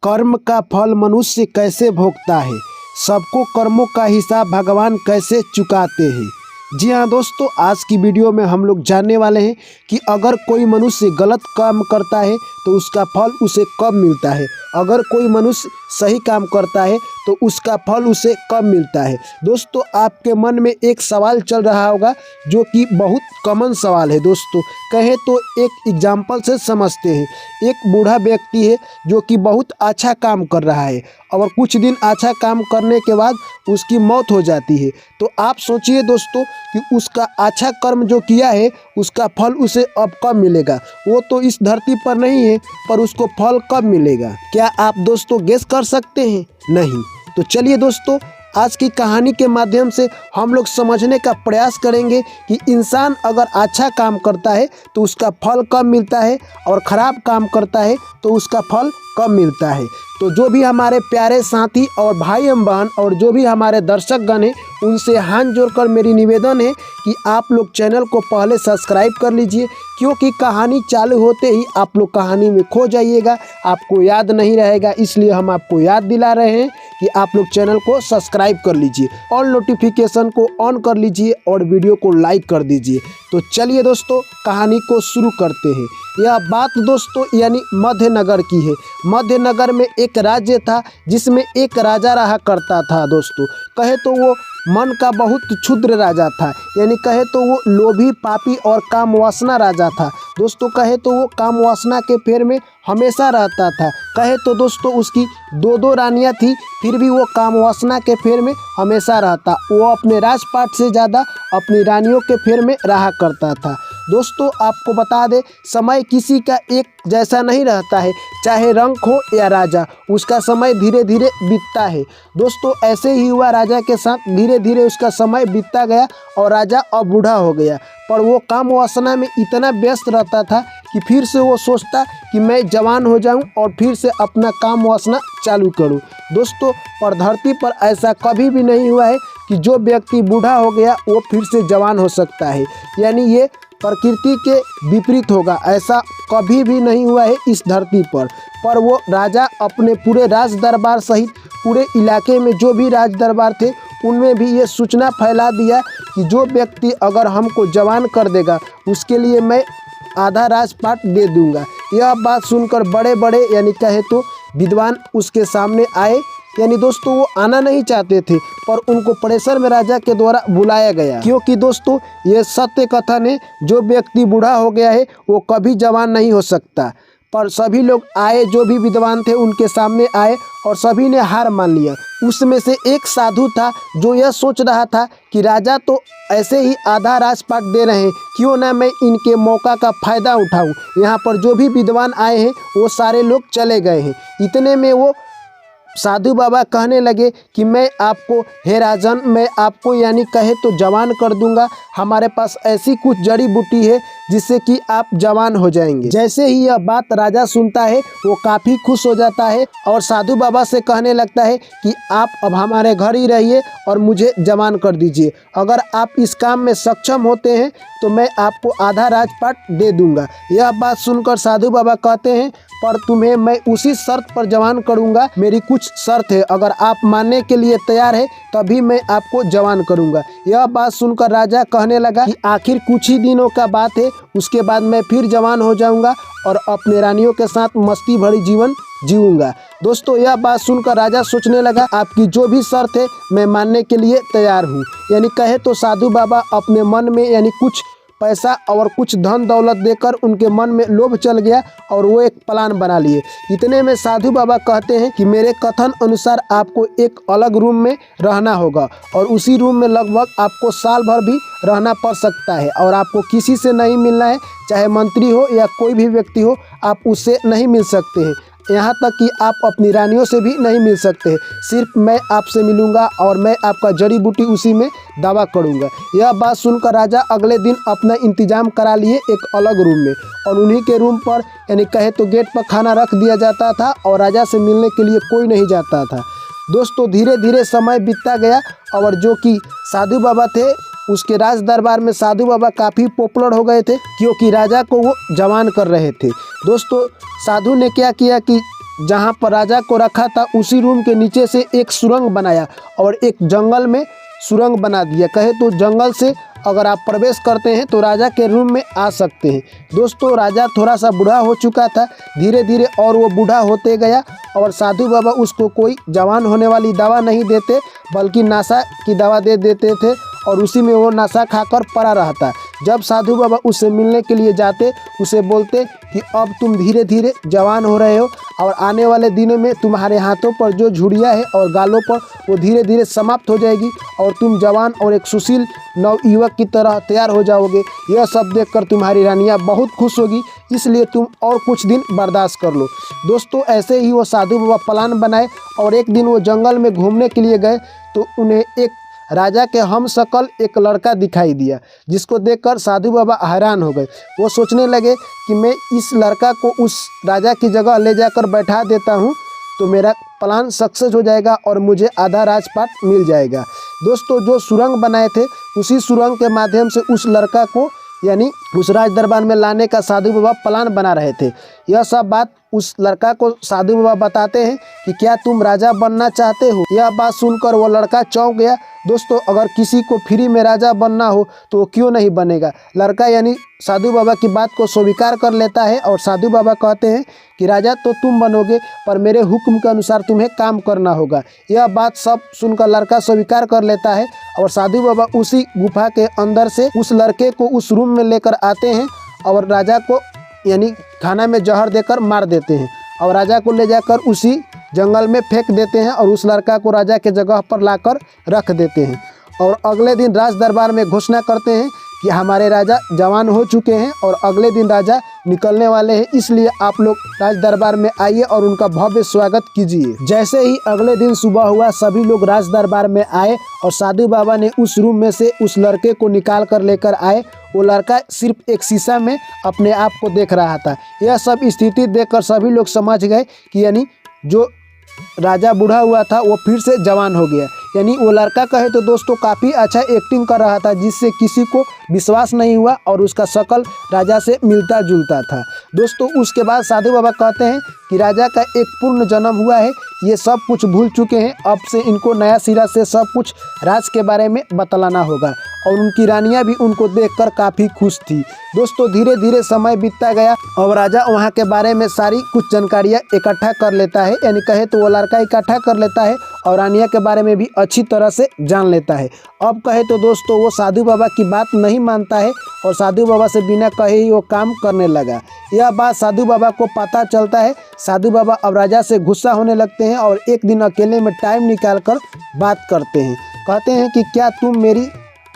कर्म का फल मनुष्य कैसे भोगता है, सबको कर्मों का हिसाब भगवान कैसे चुकाते हैं। जी हाँ दोस्तों, आज की वीडियो में हम लोग जानने वाले हैं कि अगर कोई मनुष्य गलत काम करता है तो उसका फल उसे कब मिलता है, अगर कोई मनुष्य सही काम करता है तो उसका फल उसे कब मिलता है। दोस्तों, आपके मन में एक सवाल चल रहा होगा जो कि बहुत कॉमन सवाल है। दोस्तों, कहें तो एक एग्जाम्पल से समझते हैं। एक बूढ़ा व्यक्ति है जो कि बहुत अच्छा काम कर रहा है और कुछ दिन अच्छा काम करने के बाद उसकी मौत हो जाती है। तो आप सोचिए दोस्तों कि उसका अच्छा कर्म जो किया है उसका फल उसे अब कब मिलेगा। वो तो इस धरती पर नहीं है, पर उसको फल कब मिलेगा, क्या आप दोस्तों गेस कर सकते हैं? नहीं। तो चलिए दोस्तों, आज की कहानी के माध्यम से हम लोग समझने का प्रयास करेंगे कि इंसान अगर अच्छा काम करता है तो उसका फल कब मिलता है और ख़राब काम करता है तो उसका फल कब मिलता है। तो जो भी हमारे प्यारे साथी और भाई एवं बहन और जो भी हमारे दर्शकगण हैं, उनसे हाथ जोड़कर मेरी निवेदन है कि आप लोग चैनल को पहले सब्सक्राइब कर लीजिए, क्योंकि कहानी चालू होते ही आप लोग कहानी में खो जाइएगा, आपको याद नहीं रहेगा। इसलिए हम आपको याद दिला रहे हैं कि आप लोग चैनल को सब्सक्राइब कर लीजिए और नोटिफिकेशन को ऑन कर लीजिए और वीडियो को लाइक कर दीजिए। तो चलिए दोस्तों, कहानी को शुरू करते हैं। यह बात दोस्तों यानी मध्य नगर की है। मध्य नगर में एक राज्य था जिसमें एक राजा रहा करता था। दोस्तों, कहे तो वो मन का बहुत क्षुद्र राजा था, यानी कहे तो वो लोभी, पापी और काम वासना राजा था। दोस्तों, कहे तो वो काम वासना के फेर में हमेशा रहता था। कहे तो दोस्तों उसकी दो रानियां थी, फिर भी वो काम वासना के फेर में हमेशा रहता। वो अपने राजपाट से ज़्यादा अपनी रानियों के फेर में रहा करता था। दोस्तों, आपको बता दें, समय किसी का एक जैसा नहीं रहता है, चाहे रंक हो या राजा, उसका समय धीरे धीरे बीतता है। दोस्तों, ऐसे ही हुआ राजा के साथ। धीरे धीरे उसका समय बीतता गया और राजा अब बूढ़ा हो गया, पर वो काम वासना में इतना व्यस्त रहता था कि फिर से वो सोचता कि मैं जवान हो जाऊं और फिर से अपना काम वासना चालू करूं। दोस्तों, पर धरती पर ऐसा कभी भी नहीं हुआ है कि जो व्यक्ति बूढ़ा हो गया वो फिर से जवान हो सकता है, यानी ये प्रकृति के विपरीत होगा। ऐसा कभी भी नहीं हुआ है इस धरती पर वो राजा अपने पूरे राज दरबार सहित पूरे इलाके में जो भी राज दरबार थे उनमें भी ये सूचना फैला दिया कि जो व्यक्ति अगर हमको जवान कर देगा उसके लिए मैं आधा राजपाट दे दूंगा। यह बात सुनकर बड़े बड़े यानी कहे तो विद्वान उसके सामने आए, यानी दोस्तों वो आना नहीं चाहते थे, पर उनको प्रेशर में राजा के द्वारा बुलाया गया। क्योंकि दोस्तों ये सत्य कथन है, जो व्यक्ति बूढ़ा हो गया है वो कभी जवान नहीं हो सकता। पर सभी लोग आए, जो भी विद्वान थे उनके सामने आए और सभी ने हार मान लिया। उसमें से एक साधु था जो यह सोच रहा था कि राजा तो ऐसे ही आधा राजपाट दे रहे हैं, क्यों ना मैं इनके मौका का फ़ायदा उठाऊं। यहाँ पर जो भी विद्वान आए हैं वो सारे लोग चले गए हैं। इतने में वो साधु बाबा कहने लगे कि मैं आपको, हे राजन, मैं आपको यानी कहे तो जवान कर दूंगा। हमारे पास ऐसी कुछ जड़ी बूटी है जिससे कि आप जवान हो जाएंगे। जैसे ही यह बात राजा सुनता है वो काफ़ी खुश हो जाता है और साधु बाबा से कहने लगता है कि आप अब हमारे घर ही रहिए और मुझे जवान कर दीजिए। अगर आप इस काम में सक्षम होते हैं तो मैं आपको आधा राजपाट दे दूंगा। यह बात सुनकर साधु बाबा कहते हैं, पर तुम्हें मैं उसी शर्त पर जवान करूंगा। मेरी कुछ शर्त है, अगर आप मानने के लिए तैयार है तभी मैं आपको जवान करूंगा। यह बात सुनकर राजा कहने लगा कि आखिर कुछ ही दिनों का बात है, उसके बाद मैं फिर जवान हो जाऊंगा और अपने रानियों के साथ मस्ती भरी जीवन जीऊंगा। दोस्तों, यह बात सुनकर राजा सोचने लगा, आपकी जो भी शर्त है मैं मानने के लिए तैयार हूँ। यानी कहे तो साधु बाबा अपने मन में यानी कुछ पैसा और कुछ धन दौलत देकर उनके मन में लोभ चल गया और वो एक प्लान बना लिए। इतने में साधु बाबा कहते हैं कि मेरे कथन अनुसार आपको एक अलग रूम में रहना होगा और उसी रूम में लगभग आपको साल भर भी रहना पड़ सकता है और आपको किसी से नहीं मिलना है, चाहे मंत्री हो या कोई भी व्यक्ति हो, आप उससे नहीं मिल सकते हैं। यहाँ तक कि आप अपनी रानियों से भी नहीं मिल सकते हैं। सिर्फ मैं आपसे मिलूंगा और मैं आपका जड़ी बूटी उसी में दावा करूंगा। यह बात सुनकर राजा अगले दिन अपना इंतजाम करा लिए एक अलग रूम में, और उन्हीं के रूम पर यानी कहे तो गेट पर खाना रख दिया जाता था और राजा से मिलने के लिए कोई नहीं जाता था। दोस्तों, धीरे धीरे समय बीतता गया और जो कि साधु बाबा थे उसके राज दरबार में साधु बाबा काफ़ी पॉपुलर हो गए थे, क्योंकि राजा को वो जवान कर रहे थे। दोस्तों, साधु ने क्या किया कि जहाँ पर राजा को रखा था उसी रूम के नीचे से एक सुरंग बनाया और एक जंगल में सुरंग बना दिया। कहे तो जंगल से अगर आप प्रवेश करते हैं तो राजा के रूम में आ सकते हैं। दोस्तों राजा थोड़ा सा बूढ़ा हो चुका था, धीरे धीरे और वो बूढ़ा होते गया और साधु बाबा उसको कोई जवान होने वाली दवा नहीं देते बल्कि नशा की दवा दे देते थे और उसी में वो नशा खाकर पड़ा रहता। जब साधु बाबा उससे मिलने के लिए जाते उसे बोलते कि अब तुम धीरे धीरे जवान हो रहे हो और आने वाले दिनों में तुम्हारे हाथों पर जो झुर्रियाँ है और गालों पर वो धीरे धीरे समाप्त हो जाएगी और तुम जवान और एक सुशील नवयुवक की तरह तैयार हो जाओगे। यह सब देखकर तुम्हारी रानियाँ बहुत खुश होगी, इसलिए तुम और कुछ दिन बर्दाश्त कर लो। दोस्तों ऐसे ही वो साधु बाबा प्लान बनाए और एक दिन वो जंगल में घूमने के लिए गए तो उन्हें एक राजा के हम शकल एक लड़का दिखाई दिया, जिसको देखकर साधु बाबा हैरान हो गए। वो सोचने लगे कि मैं इस लड़का को उस राजा की जगह ले जाकर बैठा देता हूँ तो मेरा प्लान सक्सेस हो जाएगा और मुझे आधा राजपाट मिल जाएगा। दोस्तों जो सुरंग बनाए थे उसी सुरंग के माध्यम से उस लड़का को यानी उस राज दरबार में लाने का साधु बाबा प्लान बना रहे थे। यह सब बात उस लड़का को साधु बाबा बताते हैं कि क्या तुम राजा बनना चाहते हो। यह बात सुनकर वो लड़का चौंक गया। दोस्तों अगर किसी को फ्री में राजा बनना हो तो वो क्यों नहीं बनेगा। लड़का यानी साधु बाबा की बात को स्वीकार कर लेता है और साधु बाबा कहते हैं कि राजा तो तुम बनोगे पर मेरे हुक्म के अनुसार तुम्हें काम करना होगा। यह बात सब सुनकर लड़का स्वीकार कर लेता है और साधु बाबा उसी गुफा के अंदर से उस लड़के को उस रूम में लेकर आते हैं और राजा को यानी खाना में जहर देकर मार देते हैं और राजा को ले जाकर उसी जंगल में फेंक देते हैं और उस लड़का को राजा के जगह पर लाकर रख देते हैं। और अगले दिन राज दरबार में घोषणा करते हैं कि हमारे राजा जवान हो चुके हैं और अगले दिन राजा निकलने वाले हैं, इसलिए आप लोग राज दरबार में आइए और उनका भव्य स्वागत कीजिए। जैसे ही अगले दिन सुबह हुआ सभी लोग राज दरबार में आए और साधु बाबा ने उस रूम में से उस लड़के को निकाल कर लेकर आए। वो लड़का सिर्फ एक शीशा में अपने आप को देख रहा था। यह सब स्थिति देखकर सभी लोग समझ गए कि यानी जो राजा बूढ़ा हुआ था वो फिर से जवान हो गया। यानी वो लड़का कहे तो दोस्तों काफ़ी अच्छा एक्टिंग कर रहा था, जिससे किसी को विश्वास नहीं हुआ और उसका शक्ल राजा से मिलता जुलता था। दोस्तों उसके बाद साधु बाबा कहते हैं कि राजा का एक पूर्ण जन्म हुआ है, ये सब कुछ भूल चुके हैं, अब से इनको नया सिरा से सब कुछ राज के बारे में बतलाना होगा। और उनकी रानियां भी उनको देखकर काफ़ी खुश थी। दोस्तों धीरे धीरे समय बीतता गया और राजा वहां के बारे में सारी कुछ जानकारियां इकट्ठा कर लेता है, यानी कहे तो वो लड़का इकट्ठा कर लेता है और रानिया के बारे में भी अच्छी तरह से जान लेता है। अब कहे तो दोस्तों वो साधु बाबा की बात नहीं मानता है और साधु बाबा से बिना कहे ही वो काम करने लगा। यह बात साधु बाबा को पता चलता है। साधु बाबा अब राजा से गुस्सा होने लगते हैं और एक दिन अकेले में टाइम निकाल कर बात करते हैं। कहते हैं कि क्या तुम मेरी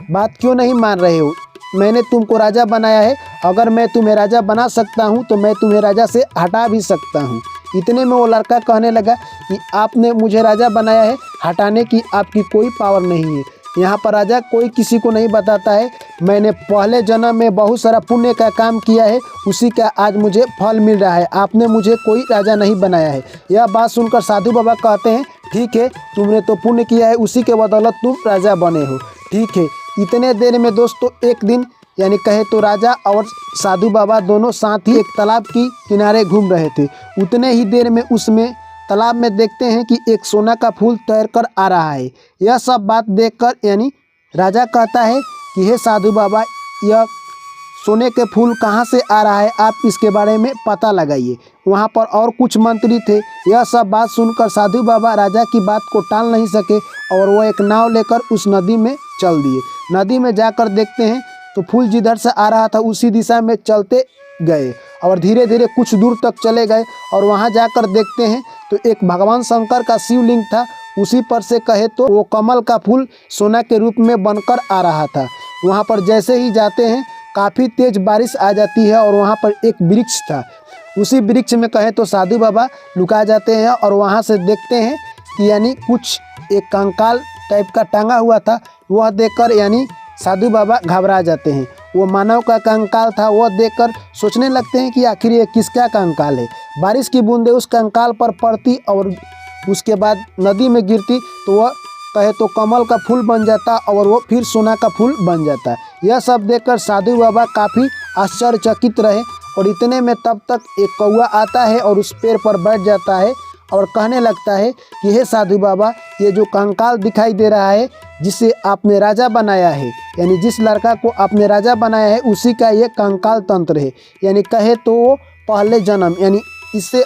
बात क्यों नहीं मान रहे हो, मैंने तुमको राजा बनाया है, अगर मैं तुम्हें राजा बना सकता हूँ तो मैं तुम्हें राजा से हटा भी सकता हूँ। इतने में वो लड़का कहने लगा कि आपने मुझे राजा बनाया है, हटाने की आपकी कोई पावर नहीं है। यहाँ पर राजा कोई किसी को नहीं बताता है, मैंने पहले जन्म में बहुत सारा पुण्य का काम किया है, उसी का आज मुझे फल मिल रहा है, आपने मुझे कोई राजा नहीं बनाया है। यह बात सुनकर साधु बाबा कहते हैं ठीक है, तुमने तो पुण्य किया है, उसी के बदौलत तुम राजा बने हो, ठीक है। इतने देर में दोस्तों एक दिन यानी कहे तो राजा और साधु बाबा दोनों साथ ही एक तालाब की किनारे घूम रहे थे। उतने ही देर में उसमें तालाब में देखते हैं कि एक सोना का फूल तैर कर आ रहा है। यह सब बात देखकर यानी राजा कहता है कि हे साधु बाबा, यह सोने के फूल कहाँ से आ रहा है, आप इसके बारे में पता लगाइए। वहाँ पर और कुछ मंत्री थे। यह सब बात सुनकर साधु बाबा राजा की बात को टाल नहीं सके और वो एक नाव लेकर उस नदी में चल दिए। नदी में जाकर देखते हैं तो फूल जिधर से आ रहा था उसी दिशा में चलते गए और धीरे धीरे कुछ दूर तक चले गए और वहाँ जाकर देखते हैं तो एक भगवान शंकर का शिवलिंग था, उसी पर से कहे तो वो कमल का फूल सोना के रूप में बनकर आ रहा था। वहाँ पर जैसे ही जाते हैं काफ़ी तेज बारिश आ जाती है और वहाँ पर एक वृक्ष था। उसी वृक्ष में कहे तो साधु बाबा लुका जाते हैं और वहाँ से देखते हैं कि यानी कुछ एक कंकाल टाइप का टांगा हुआ था। वह देखकर यानी साधु बाबा घबरा जाते हैं। वो मानव का कंकाल था। वह देखकर सोचने लगते हैं कि आखिर ये किसका कंकाल है। बारिश की बूंदें उस कंकाल पर पड़ती और उसके बाद नदी में गिरती तो वह कहे तो कमल का फूल बन जाता और वो फिर सोना का फूल बन जाता। यह सब देखकर साधु बाबा काफ़ी आश्चर्यचकित रहे और इतने में तब तक एक कौआ आता है और उस पेड़ पर बैठ जाता है और कहने लगता है कि हे साधु बाबा, ये जो कंकाल दिखाई दे रहा है जिसे आपने राजा बनाया है, यानी जिस लड़का को आपने राजा बनाया है उसी का ये कंकाल तंत्र है। यानी कहे तो वो पहले जन्म यानी इससे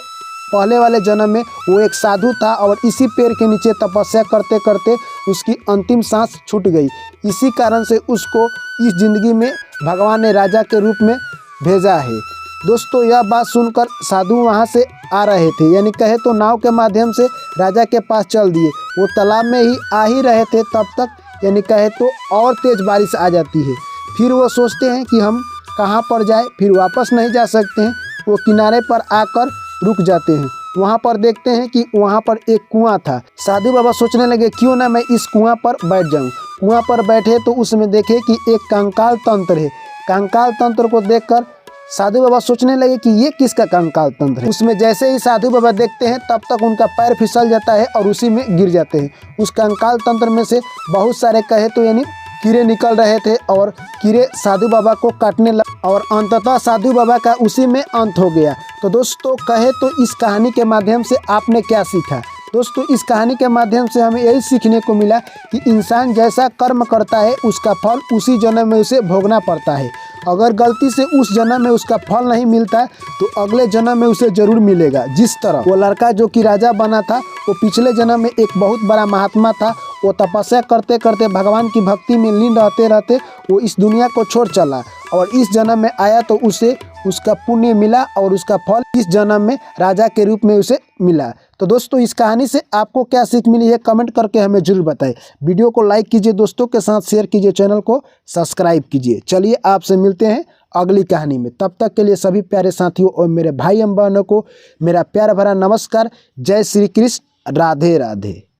पहले वाले जन्म में वो एक साधु था और इसी पेड़ के नीचे तपस्या करते करते उसकी अंतिम सांस छूट गई। इसी कारण से उसको इस ज़िंदगी में भगवान ने राजा के रूप में भेजा है। दोस्तों यह बात सुनकर साधु वहाँ से आ रहे थे, यानी कहे तो नाव के माध्यम से राजा के पास चल दिए। वो तालाब में ही आ ही रहे थे तब तक यानी कहे तो और तेज़ बारिश आ जाती है। फिर वो सोचते हैं कि हम कहाँ पर जाए, फिर वापस नहीं जा सकते हैं। वो किनारे पर आकर रुक जाते हैं। वहाँ पर देखते हैं कि वहाँ पर एक कुआं था। साधु बाबा सोचने लगे क्यों ना मैं इस कुआं पर बैठ जाऊँ। कुआं पर बैठे तो उसमें देखे कि एक कंकाल तंत्र है। कंकाल तंत्र को देखकर साधु बाबा सोचने लगे कि ये किसका कंकाल तंत्र है। उसमें जैसे ही साधु बाबा देखते हैं तब तक उनका पैर फिसल जाता है और उसी में गिर जाते हैं। उस कंकाल तंत्र में से बहुत सारे कहे तो यानी कीड़े निकल रहे थे और कीड़े साधु बाबा को काटने लगे और अंततः साधु बाबा का उसी में अंत हो गया। तो दोस्तों कहे तो इस कहानी के माध्यम से आपने क्या सीखा। दोस्तों इस कहानी के माध्यम से हमें यही सीखने को मिला कि इंसान जैसा कर्म करता है उसका फल उसी जन्म में उसे भोगना पड़ता है। अगर गलती से उस जन्म में उसका फल नहीं मिलता है तो अगले जन्म में उसे जरूर मिलेगा। जिस तरह वो लड़का जो कि राजा बना था वो पिछले जन्म में एक बहुत बड़ा महात्मा था। वो तपस्या करते करते भगवान की भक्ति में लीन रहते रहते वो इस दुनिया को छोड़ चला और इस जन्म में आया तो उसे उसका पुण्य मिला और उसका फल इस जन्म में राजा के रूप में उसे मिला। तो दोस्तों इस कहानी से आपको क्या सीख मिली है कमेंट करके हमें जरूर बताएं। वीडियो को लाइक कीजिए, दोस्तों के साथ शेयर कीजिए, चैनल को सब्सक्राइब कीजिए। चलिए आपसे मिलते हैं अगली कहानी में। तब तक के लिए सभी प्यारे साथियों और मेरे भाई एवं बहनों को मेरा प्यार भरा नमस्कार। जय श्री कृष्ण, राधे राधे।